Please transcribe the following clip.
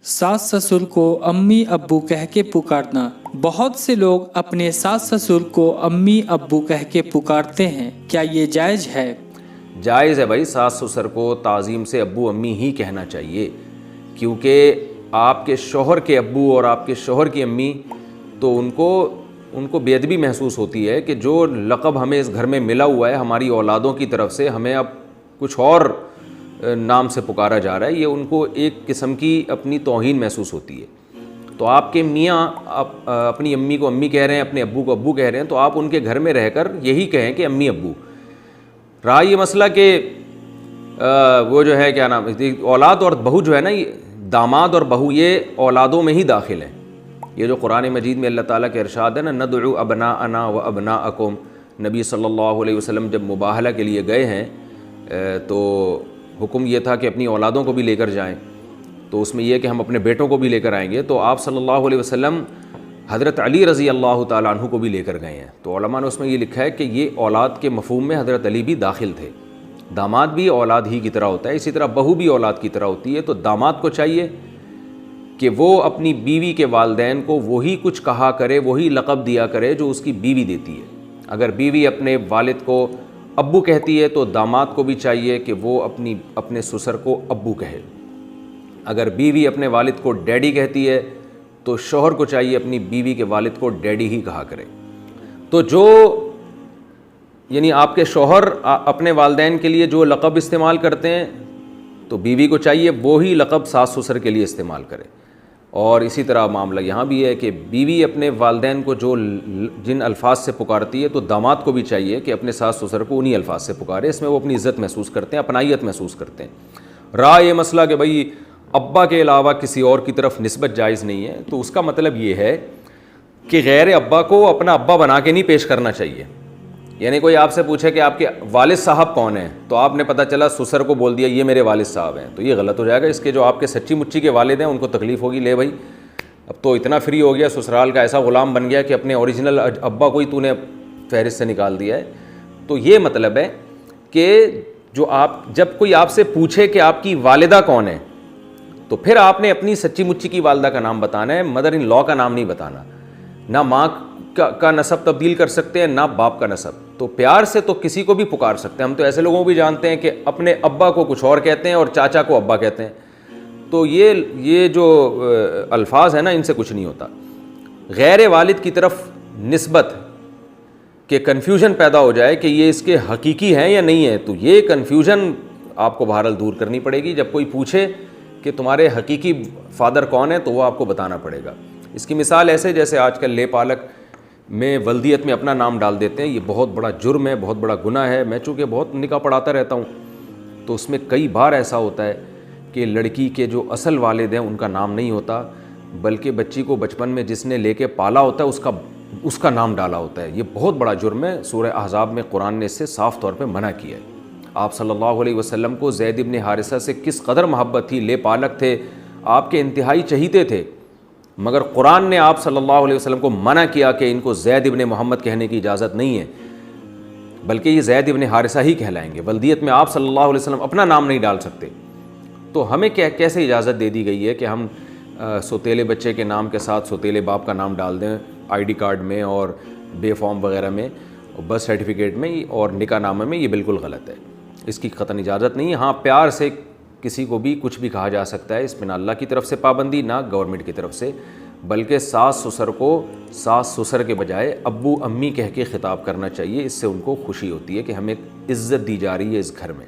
सास ससुर को अम्मी अब्बू कह के पुकारना। बहुत से लोग अपने सास ससुर को अम्मी अब्बू कह के पुकारते हैं, क्या ये जायज़ है? जायज़ है भाई, सास ससुर को ताज़ीम से अब्बू अम्मी ही कहना चाहिए, क्योंकि आपके शौहर के अब्बू और आपके शौहर की अम्मी तो उनको बेअदबी महसूस होती है कि जो लक़ब हमें इस घर में मिला हुआ है हमारी औलादों की तरफ से, हमें अब कुछ और नाम से पुकारा जा रहा है। ये उनको एक किस्म की अपनी तौहीन महसूस होती है। तो आपके मियाँ अपनी अम्मी को अम्मी कह रहे हैं, अपने अब्बू को अब्बू कह रहे हैं, तो आप उनके घर में रहकर यही कहें कि अम्मी अब्बू। रहा ये मसला कि वो जो है क्या नाम, औलाद और बहू जो है ना, ये दामाद और बहू ये औलादों में ही दाखिल हैं। ये जो कुरान मजीद में अल्लाह ताला के इरशाद है ना, नदउ अबनाअना व अबनाअकुम, नबी सल्लल्लाहु अलैहि वसल्लम जब मुबाहला के लिए गए हैं तो हुक्म ये था कि अपनी औलादों को भी लेकर जाएं। तो उसमें यह कि हम अपने बेटों को भी लेकर आएंगे। तो आप सल्लल्लाहु अलैहि वसल्लम हज़रत अली रज़ी अल्लाह ताला अन्हु को भी लेकर गए हैं। तो उलमा ने उसमें ये लिखा है कि ये औलाद के मफ़हूम में हज़रत अली भी दाखिल थे। दामाद भी औलाद ही की तरह होता है, इसी तरह बहू भी औलाद की तरह होती है। तो दामाद को चाहिए कि वो अपनी बीवी के वालिदैन को वही कुछ कहा करे, वही लक़ब दिया करे जो उसकी बीवी देती है। अगर बीवी अपने वालिद को अब्बू कहती है तो दामाद को भी चाहिए कि वो अपने ससुर को अब्बू कहे। अगर बीवी अपने वालिद को डैडी कहती है तो शौहर को चाहिए अपनी बीवी के वालिद को डैडी ही कहा करे। तो जो यानी आपके शौहर अपने वालिदैन के लिए जो लक़ब इस्तेमाल करते हैं तो बीवी को चाहिए वो ही लक़ब सास ससुर के लिए इस्तेमाल करे। और इसी तरह मामला यहाँ भी है कि बीवी अपने वालिदैन को जिन अल्फाज से पुकारती है तो दामाद को भी चाहिए कि अपने सास ससुर को उन्हीं अल्फाज से पुकारे। इसमें वो अपनी इज़्ज़त महसूस करते हैं, अपनाइयत महसूस करते हैं। रहा ये मसला कि भाई अब्बा के अलावा किसी और की तरफ निस्बत जायज़ नहीं है, तो उसका मतलब ये है कि गैर अब्बा को अपना अब्बा बना के नहीं पेश करना चाहिए। यानी कोई आपसे पूछे कि आपके वालिद साहब कौन हैं, तो आपने पता चला ससुर को बोल दिया ये मेरे वालिद साहब हैं, तो ये गलत हो जाएगा। इसके जो आपके सच्ची मुच्ची के वालिद हैं उनको तकलीफ़ होगी, ले भाई अब तो इतना फ्री हो गया, ससुराल का ऐसा ग़ुलाम बन गया कि अपने ओरिजिनल अब्बा को ही तूने फहरिस्त से निकाल दिया है। तो ये मतलब है कि जब कोई आपसे पूछे कि आपकी वालिदा कौन है, तो फिर आपने अपनी सच्ची मुच्ची की वालिदा का नाम बताना है, मदर इन लॉ का नाम नहीं बताना। ना माँ का नसब तब्दील कर सकते हैं, ना बाप का नसब। तो प्यार से तो किसी को भी पुकार सकते हैं। हम तो ऐसे लोगों को भी जानते हैं कि अपने अब्बा को कुछ और कहते हैं और चाचा को अब्बा कहते हैं। तो ये जो अल्फाज है ना, इनसे कुछ नहीं होता। गैर वालिद की तरफ निस्बत के कन्फ्यूजन पैदा हो जाए कि ये इसके हकीकी हैं या नहीं है, तो ये कन्फ्यूजन आपको बहरहाल दूर करनी पड़ेगी। जब कोई पूछे कि तुम्हारे हकीकी फ़ादर कौन है तो वो आपको बताना पड़ेगा। इसकी मिसाल ऐसे जैसे आजकल ले पालक में वल्दियत में अपना नाम डाल देते हैं। ये बहुत बड़ा जुर्म है, बहुत बड़ा गुनाह है। मैं चूँकि बहुत निकाह पढ़ाता रहता हूँ तो उसमें कई बार ऐसा होता है कि लड़की के जो असल वालिद हैं उनका नाम नहीं होता, बल्कि बच्ची को बचपन में जिसने लेके पाला होता है उसका नाम डाला होता है। ये बहुत बड़ा जुर्म है। सूरह अहज़ाब में कुरान ने इससे साफ़ तौर पे मना किया है। आप सल्लल्लाहु अलैहि वसल्लम को ज़ैद इब्न हारिसा से किस कदर मोहब्बत थी, ले पालक थे, आपके इंतहाई चहीते थे, मगर कुरान ने आप सल्लल्लाहु अलैहि वसल्लम को मना किया कि इनको ज़ैद इब्न मोहम्मद कहने की इजाज़त नहीं है, बल्कि ये ज़ैद इब्न हारिसा ही कहलाएंगे। वल्दियत में आप सल्लल्लाहु अलैहि वसल्लम अपना नाम नहीं डाल सकते। तो हमें कैसे इजाज़त दे दी गई है कि हम सौतेले बच्चे के नाम के साथ सौतेले बाप का नाम डाल दें आईडी कार्ड में और बे फॉर्म वगैरह में, बर्थ सर्टिफिकेट में और निकाह नामे में? ये बिल्कुल गलत है, इसकी क़तन इजाज़त नहीं है। हाँ, प्यार से किसी को भी कुछ भी कहा जा सकता है, इसमें ना अल्लाह की तरफ से पाबंदी ना गवर्नमेंट की तरफ से, बल्कि सास ससुर को सास ससुर के बजाय अब्बू अम्मी कह के ख़िताब करना चाहिए। इससे उनको खुशी होती है कि हमें इज़्ज़त दी जा रही है इस घर में।